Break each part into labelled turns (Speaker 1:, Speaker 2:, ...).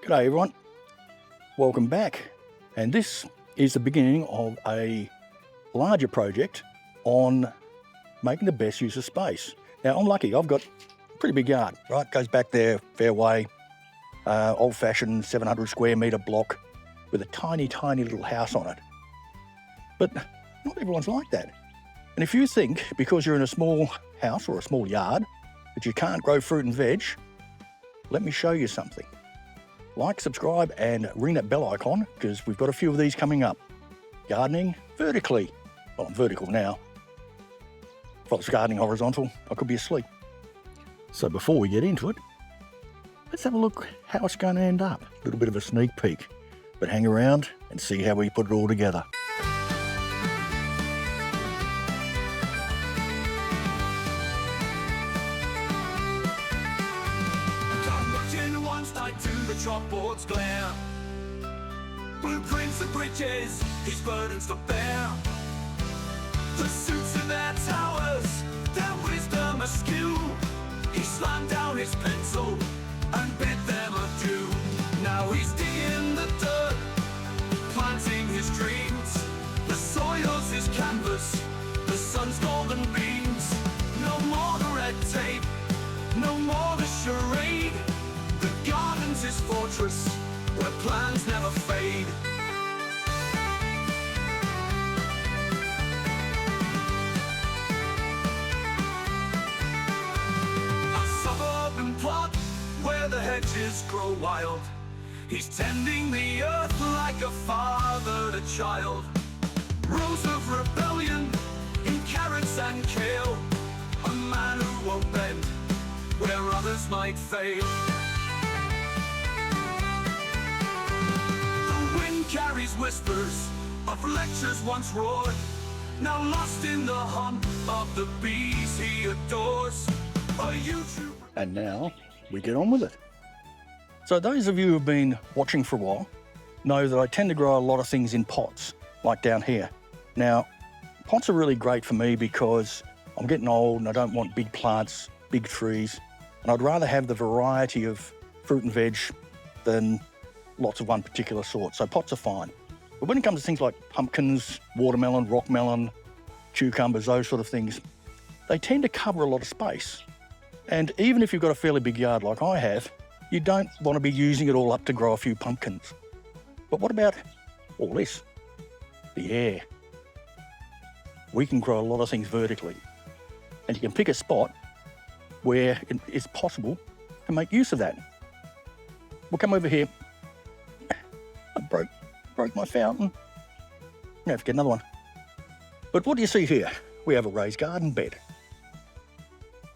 Speaker 1: G'day everyone, welcome back, and this is the beginning of a larger project on making the best use of space. Now I'm lucky, I've got a pretty big yard, right? Goes back there, fair way, old-fashioned 700 square metre block with a tiny little house on it. But not everyone's like that. And if you think because you're in a small house or a small yard that you can't grow fruit and veg, let me show you something. Like, subscribe, and ring that bell icon because we've got a few of these coming up. Gardening vertically. Well, I'm vertical now. If I was gardening horizontal, I could be asleep. So before we get into it, let's have a look how it's going to end up. A little bit of a sneak peek. But hang around and see how we put it all together.
Speaker 2: Chalkboards glare, blueprints and bridges, his burdens to bear. The suits in their towers, their wisdom askew. He slammed down his pencil and bid them adieu. Now he's digging the dirt, planting his dreams. The soil's his canvas, the sun's golden beams. No more the red tape, no more the charade. The garden's his fortress, where plans never fade. A suburban plot, where the hedges grow wild. He's tending the earth like a father to child. Rows of rebellion, in carrots and kale. A man who won't bend, where others might fail. Carries whispers of lectures once roared, now lost in the hum of the bees he adores. A YouTuber.
Speaker 1: And now we get on with it. So those of you who have been watching for a while know that I tend to grow a lot of things in pots, like down here. Now, pots are really great for me because I'm getting old and I don't want big plants, big trees, and I'd rather have the variety of fruit and veg than lots of one particular sort, so pots are fine. But when it comes to things like pumpkins, watermelon, rockmelon, cucumbers, those sort of things, they tend to cover a lot of space. And even if you've got a fairly big yard like I have, you don't want to be using it all up to grow a few pumpkins. But what about all this? The air. We can grow a lot of things vertically. And you can pick a spot where it's possible to make use of that. We'll come over here. I broke my fountain. Now have to get another one. But what do you see here? We have a raised garden bed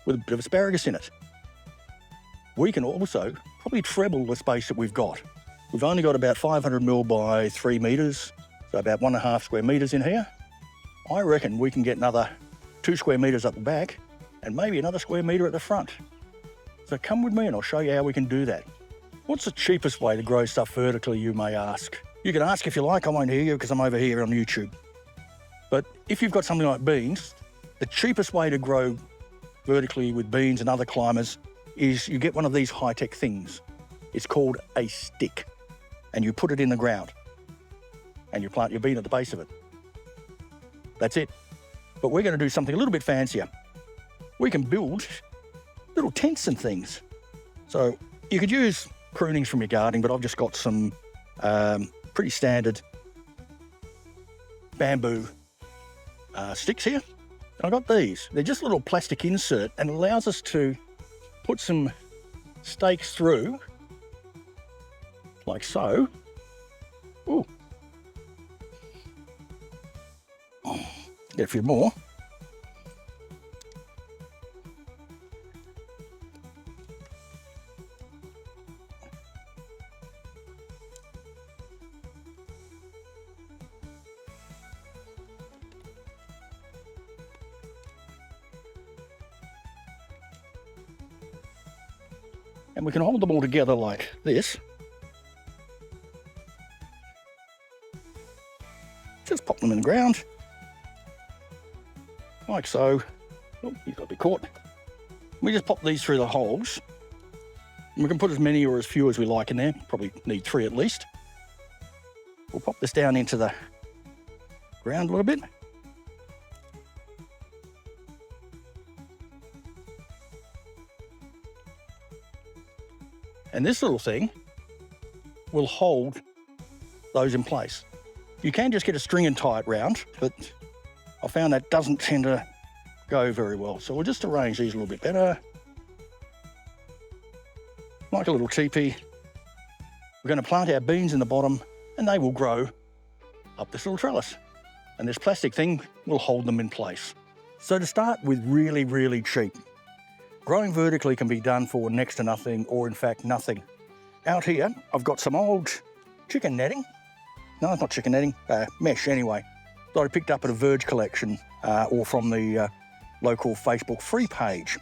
Speaker 1: with a bit of asparagus in it. We can also probably treble the space that we've got. We've only got about 500 mil by 3 metres, so about 1.5 square metres in here. I reckon we can get another 2 square metres up the back and maybe another square metre at the front. So come with me and I'll show you how we can do that. What's the cheapest way to grow stuff vertically, you may ask? You can ask if you like, I won't hear you because I'm over here on YouTube. But if you've got something like beans, the cheapest way to grow vertically with beans and other climbers is you get one of these high-tech things. It's called a stick, and you put it in the ground, and you plant your bean at the base of it. That's it. But we're going to do something a little bit fancier. We can build little tents and things. So you could use prunings from your gardening, but I've just got some pretty standard bamboo sticks here. And I got these. They're just a little plastic insert and allows us to put some stakes through, like so. Ooh. Get a few more. And we can hold them all together like this. Just pop them in the ground, like so. Oh, he's got to be caught. We just pop these through the holes And we can put as many or as few as we like in there. Probably need 3 at least. We'll pop this down into the ground a little bit. And this little thing will hold those in place. You can just get a string and tie it round, but I found that doesn't tend to go very well. So we'll just arrange these a little bit better. Like a little teepee. We're going to plant our beans in the bottom and they will grow up this little trellis. And this plastic thing will hold them in place. So to start with really, really cheap, growing vertically can be done for next to nothing or in fact nothing. Out here, I've got some old chicken netting. No, it's not chicken netting, mesh anyway, that I picked up at a Verge collection or from the local Facebook free page.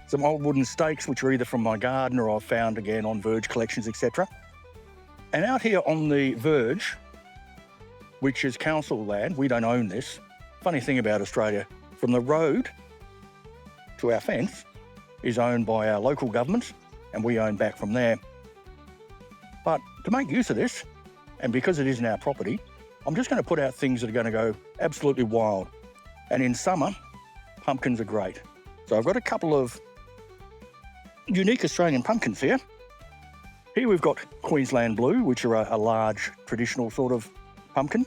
Speaker 1: Some old wooden stakes, which are either from my garden or I've found again on Verge collections, etc. And out here on the Verge, which is council land, we don't own this. Funny thing about Australia, from the road to our fence is owned by our local government and we own back from there. But to make use of this, and because it isn't our property, I'm just going to put out things that are going to go absolutely wild. And in summer, pumpkins are great. So I've got a couple of unique Australian pumpkins here. Here we've got Queensland Blue, which are a large traditional sort of pumpkin.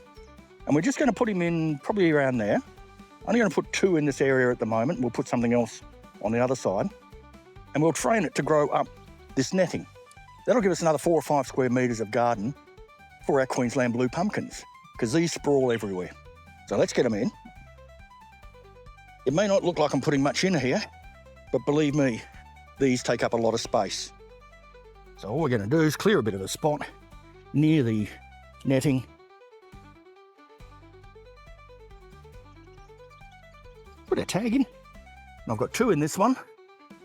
Speaker 1: And we're just going to put him in probably around there. I'm only going to put 2 in this area at the moment. We'll put something else on the other side. And we'll train it to grow up this netting. That'll give us another 4 or 5 square metres of garden for our Queensland Blue pumpkins, because these sprawl everywhere. So let's get them in. It may not look like I'm putting much in here, but believe me, these take up a lot of space. So all we're going to do is clear a bit of a spot near the netting. Put a tag in. And I've got 2 in this one,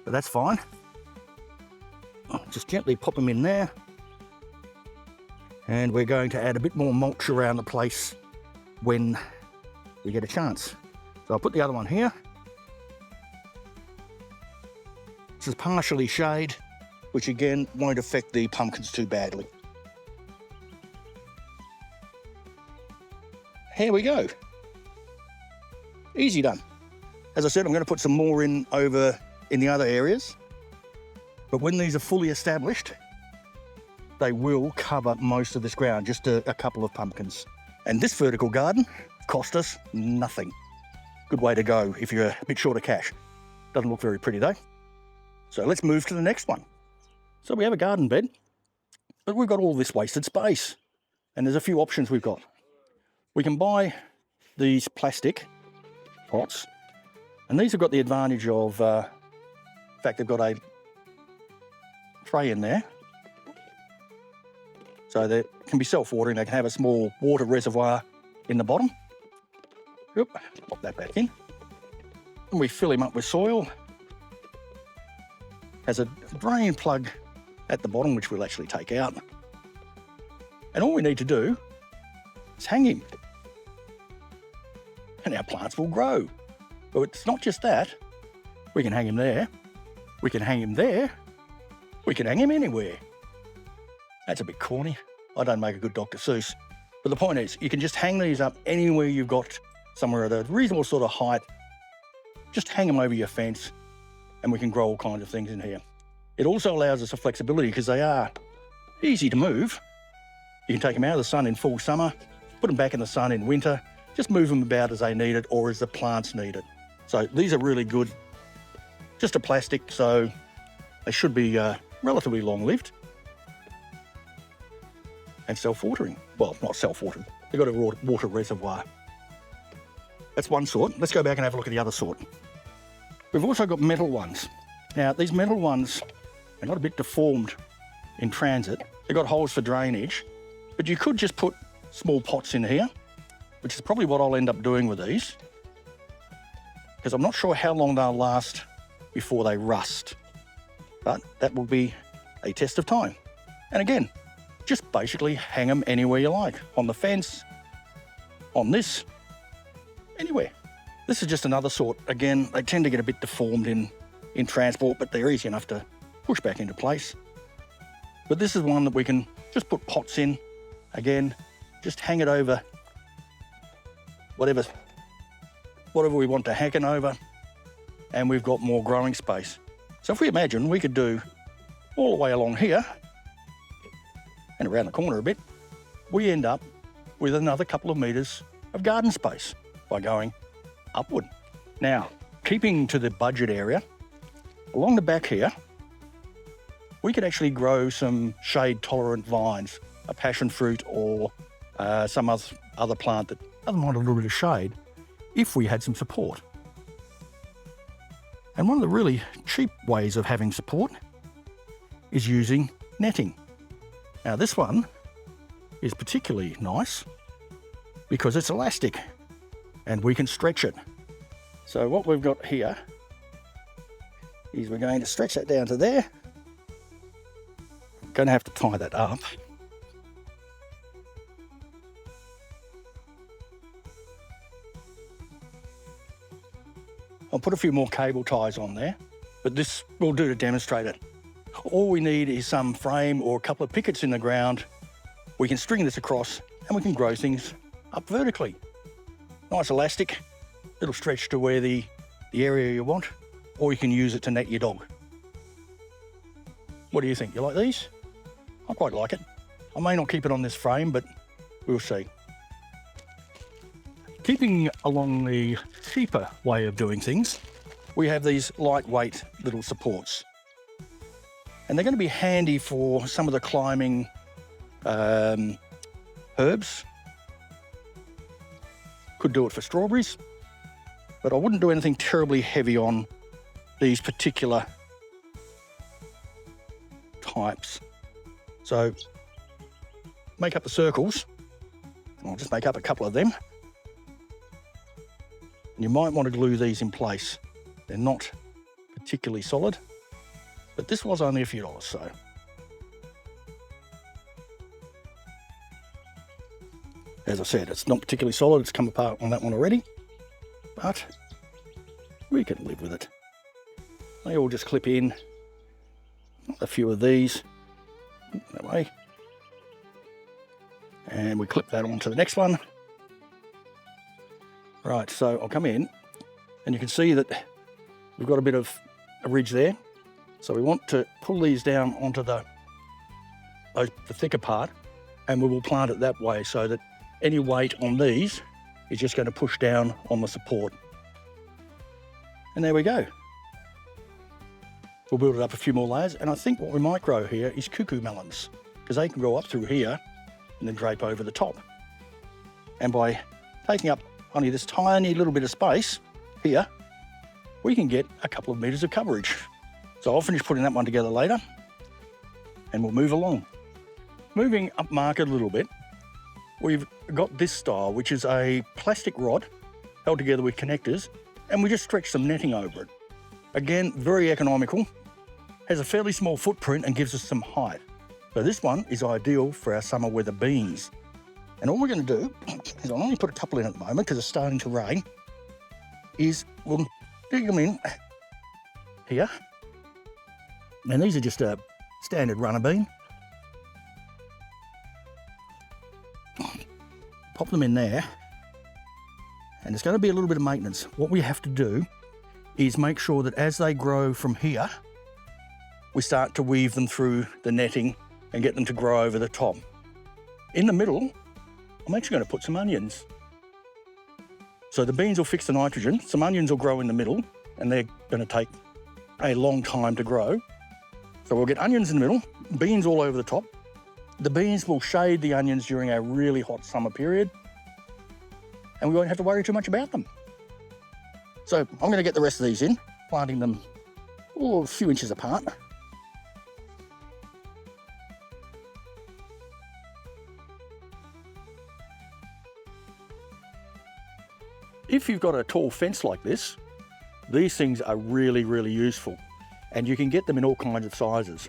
Speaker 1: but that's fine. I'll just gently pop them in there. And we're going to add a bit more mulch around the place when we get a chance. So I'll put the other one here. This is partially shade, which again won't affect the pumpkins too badly. Here we go. Easy done. As I said, I'm going to put some more in over in the other areas. But when these are fully established, they will cover most of this ground, just a couple of pumpkins. And this vertical garden cost us nothing. Good way to go if you're a bit short of cash. Doesn't look very pretty though. So let's move to the next one. So we have a garden bed, but we've got all this wasted space. And there's a few options we've got. We can buy these plastic pots, and these have got the advantage of, in fact, they've got a tray in there. So they can be self-watering. They can have a small water reservoir in the bottom. Oop, pop that back in. And we fill him up with soil. Has a drain plug at the bottom, which we'll actually take out. And all we need to do is hang him. And our plants will grow. But it's not just that. We can hang him there. We can hang him there. We can hang him anywhere. That's a bit corny. I don't make a good Dr. Seuss. But the point is, you can just hang these up anywhere you've got somewhere at a reasonable sort of height. Just hang them over your fence and we can grow all kinds of things in here. It also allows us a flexibility because they are easy to move. You can take them out of the sun in full summer, put them back in the sun in winter, just move them about as they need it or as the plants need it. So these are really good. Just a plastic, so they should be relatively long-lived. And self-watering. Well, not self-watering. They've got a water reservoir. That's one sort. Let's go back and have a look at the other sort. We've also got metal ones. Now, these metal ones are not a bit deformed in transit. They've got holes for drainage, but you could just put small pots in here, which is probably what I'll end up doing with these, because I'm not sure how long they'll last before they rust. But that will be a test of time. And again, just basically hang them anywhere you like. On the fence, on this, anywhere. This is just another sort. Again, they tend to get a bit deformed in transport, but they're easy enough to push back into place. But this is one that we can just put pots in. Again, just hang it over whatever we want to hang it over, and we've got more growing space. So if we imagine we could do all the way along here and around the corner a bit, we end up with another couple of metres of garden space by going upward. Now, keeping to the budget area, along the back here, we could actually grow some shade-tolerant vines, a passion fruit or some other plant that doesn't mind a little bit of shade, if we had some support. And one of the really cheap ways of having support is using netting. Now this one is particularly nice because it's elastic and we can stretch it. So what we've got here is we're going to stretch that down to there. Going to have to tie that up. I'll put a few more cable ties on there, but this will do to demonstrate it. All we need is some frame or a couple of pickets in the ground. We can string this across and we can grow things up vertically. Nice elastic, it'll stretch to where the area you want, or you can use it to net your dog. What do you think? You like these? I quite like it. I may not keep it on this frame, but we'll see. Keeping along the cheaper way of doing things, we have these lightweight little supports. And they're going to be handy for some of the climbing herbs. Could do it for strawberries, but I wouldn't do anything terribly heavy on these particular types. So make up the circles. I'll just make up a couple of them. And you might want to glue these in place. They're not particularly solid, but this was only a few dollars, so. As I said, it's not particularly solid. It's come apart on that one already, but we can live with it. They all just clip in. A few of these that way. And we clip that onto the next one. Right, so I'll come in and you can see that we've got a bit of a ridge there. So we want to pull these down onto the thicker part, and we will plant it that way so that any weight on these is just going to push down on the support. And there we go. We'll build it up a few more layers, and I think what we might grow here is cuckoo melons, because they can grow up through here and then drape over the top. And by taking up only this tiny little bit of space here, we can get a couple of meters of coverage. So I'll finish putting that one together later, and we'll move along. Moving up market a little bit, we've got this style, which is a plastic rod held together with connectors, and we just stretch some netting over it. Again, very economical, has a fairly small footprint and gives us some height. So this one is ideal for our summer weather beans. And all we're going to do is, I'll only put a couple in at the moment because it's starting to rain, is we'll dig them in here. And these are just a standard runner bean. Pop them in there. And there's going to be a little bit of maintenance. What we have to do is make sure that as they grow from here, we start to weave them through the netting and get them to grow over the top. In the middle, I'm actually going to put some onions. So the beans will fix the nitrogen, some onions will grow in the middle, and they're going to take a long time to grow. So we'll get onions in the middle, beans all over the top. The beans will shade the onions during a really hot summer period, and we won't have to worry too much about them. So I'm going to get the rest of these in, planting them a few inches apart. If you've got a tall fence like this, these things are really, really useful, and you can get them in all kinds of sizes.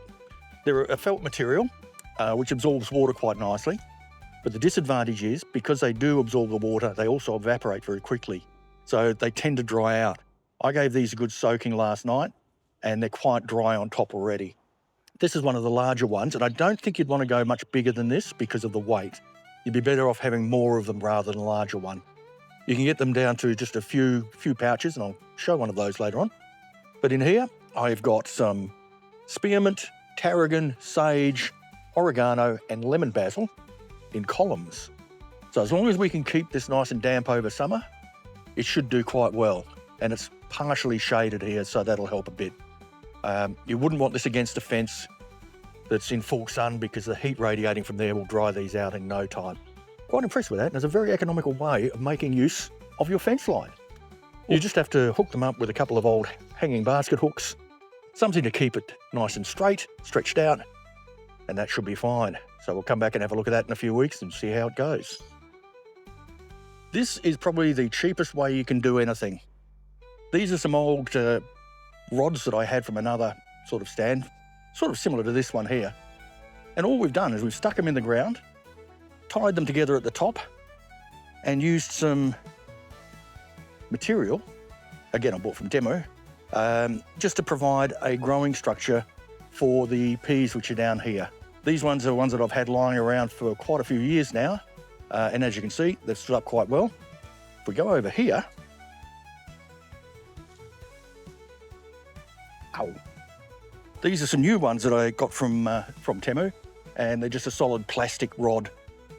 Speaker 1: They're a felt material, which absorbs water quite nicely, but the disadvantage is, because they do absorb the water, they also evaporate very quickly, so they tend to dry out. I gave these a good soaking last night, and they're quite dry on top already. This is one of the larger ones, and I don't think you'd want to go much bigger than this because of the weight. You'd be better off having more of them rather than a larger one. You can get them down to just a few pouches, and I'll show one of those later on. But in here, I've got some spearmint, tarragon, sage, oregano, and lemon basil in columns. So as long as we can keep this nice and damp over summer, it should do quite well. And it's partially shaded here, so that'll help a bit. You wouldn't want this against a fence that's in full sun because the heat radiating from there will dry these out in no time. Quite impressed with that, and it's a very economical way of making use of your fence line. You just have to hook them up with a couple of old hanging basket hooks, something to keep it nice and straight, stretched out, and that should be fine. So we'll come back and have a look at that in a few weeks and see how it goes. This is probably the cheapest way you can do anything. These are some old rods that I had from another sort of stand, sort of similar to this one here. And all we've done is we've stuck them in the ground, tied them together at the top, and used some material, again I bought from Temu, just to provide a growing structure for the peas which are down here. These ones are ones that I've had lying around for quite a few years now, and as you can see, they've stood up quite well. If we go over here, these are some new ones that I got from Temu, and they're just a solid plastic rod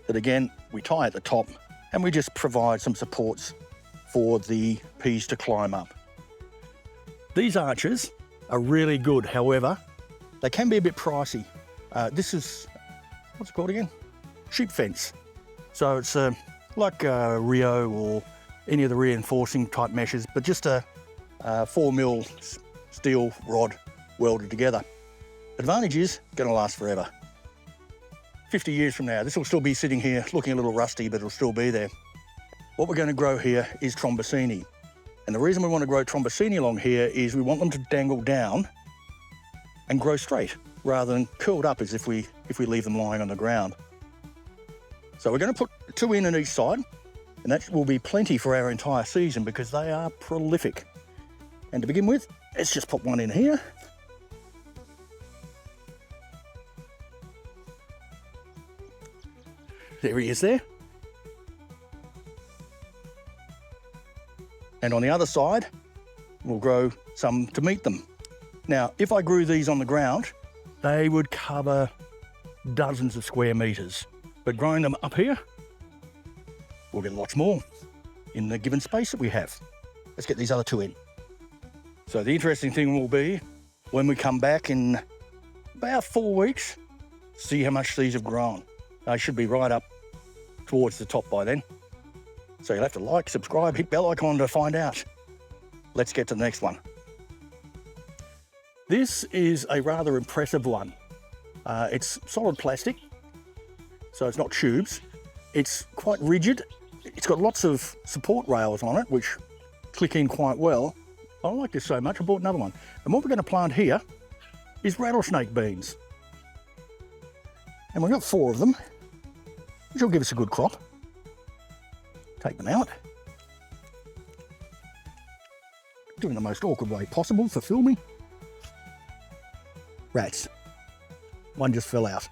Speaker 1: that again, we tie at the top and we just provide some supports for the peas to climb up. These arches are really good, however, they can be a bit pricey. This is, what's it called again? Sheep fence. So it's like Rio or any of the reinforcing type meshes, but just a 4mm steel rod welded together. Advantage is going to last forever. 50 years from now, this will still be sitting here looking a little rusty, but it'll still be there. What we're going to grow here is trombosini. And the reason we want to grow trombosini along here is we want them to dangle down and grow straight rather than curled up as if we leave them lying on the ground. So we're going to put 2 in on each side, and that will be plenty for our entire season because they are prolific. And to begin with, let's just put 1 in here. There he is there. And on the other side, we'll grow some to meet them. Now, if I grew these on the ground, they would cover dozens of square meters. But growing them up here, we'll get lots more in the given space that we have. Let's get these other 2 in. So the interesting thing will be when we come back in about 4 weeks, see how much these have grown. They should be right up towards the top by then. So you'll have to like, subscribe, hit bell icon to find out. Let's get to the next one. This is a rather impressive one. It's solid plastic, so it's not tubes. It's quite rigid. It's got lots of support rails on it, which click in quite well. I like this so much, I bought another one. And what we're going to plant here is rattlesnake beans. And we've got 4 of them, which will give us a good crop. Take them out. Doing the most awkward way possible for filming. Rats. One just fell out.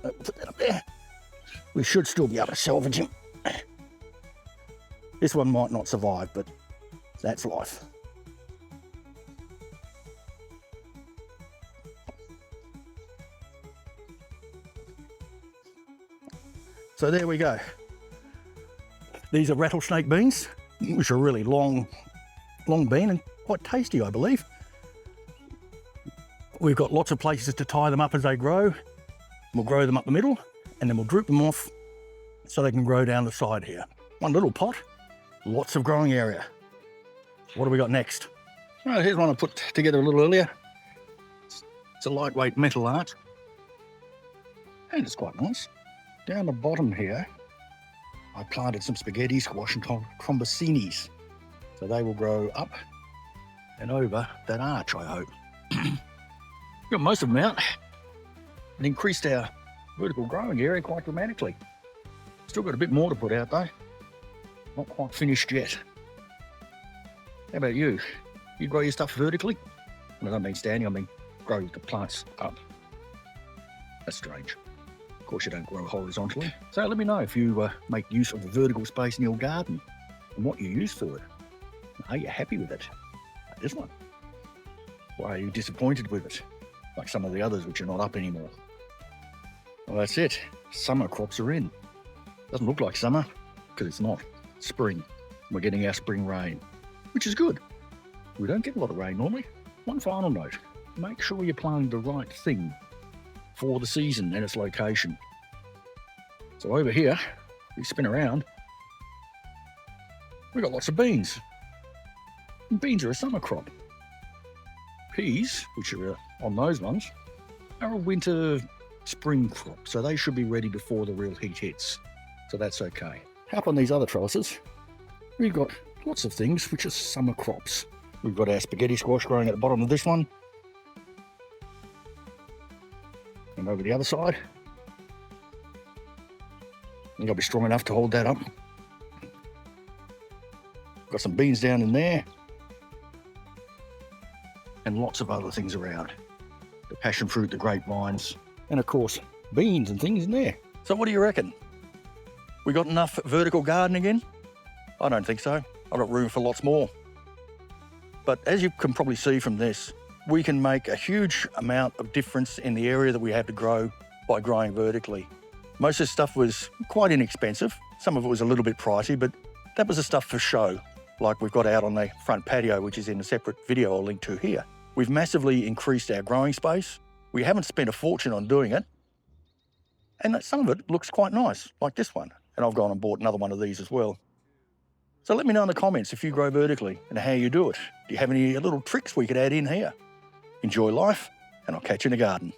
Speaker 1: Put that up there. We should still be able to salvage him. This one might not survive, but that's life. So there we go. These are rattlesnake beans, which are really long bean and quite tasty, I believe. We've got lots of places to tie them up as they grow. We'll grow them up the middle and then we'll droop them off so they can grow down the side here. One little pot, lots of growing area. What do we got next? All right, here's one I put together a little earlier. It's a lightweight metal art and it's quite nice. Down the bottom here, I planted some spaghetti squash and trombosinis. So they will grow up and over that arch, I hope. Got most of them out and increased our vertical growing area quite dramatically. Still got a bit more to put out though. Not quite finished yet. How about you? You grow your stuff vertically? And I don't mean standing, I mean grow the plants up. That's strange. Of course, you don't grow horizontally. So let me know if you make use of the vertical space in your garden and what you use for it. Are you happy with it? Like this one. Why are you disappointed with it? Like some of the others which are not up anymore. Well, that's it. Summer crops are in. Doesn't look like summer because it's not. It's spring. We're getting our spring rain, which is good. We don't get a lot of rain normally. One final note. Make sure you're planting the right thing for the season and its location. So over here, we spin around, we've got lots of beans. And beans are a summer crop. Peas, which are on those ones, are a winter spring crop, so they should be ready before the real heat hits. So that's okay. Up on these other trellises, we've got lots of things which are summer crops. We've got our spaghetti squash growing at the bottom of this one. And over the other side, I think I'll be strong enough to hold that up. Got some beans down in there. And lots of other things around. The passion fruit, the grapevines, and of course, beans and things in there. So what do you reckon? We got enough vertical gardening in? I don't think so. I've got room for lots more. But as you can probably see from this, we can make a huge amount of difference in the area that we have to grow by growing vertically. Most of this stuff was quite inexpensive. Some of it was a little bit pricey, but that was the stuff for show, like we've got out on the front patio, which is in a separate video I'll link to here. We've massively increased our growing space. We haven't spent a fortune on doing it. And some of it looks quite nice, like this one. And I've gone and bought another one of these as well. So let me know in the comments if you grow vertically and how you do it. Do you have any little tricks we could add in here? Enjoy life, and I'll catch you in the garden.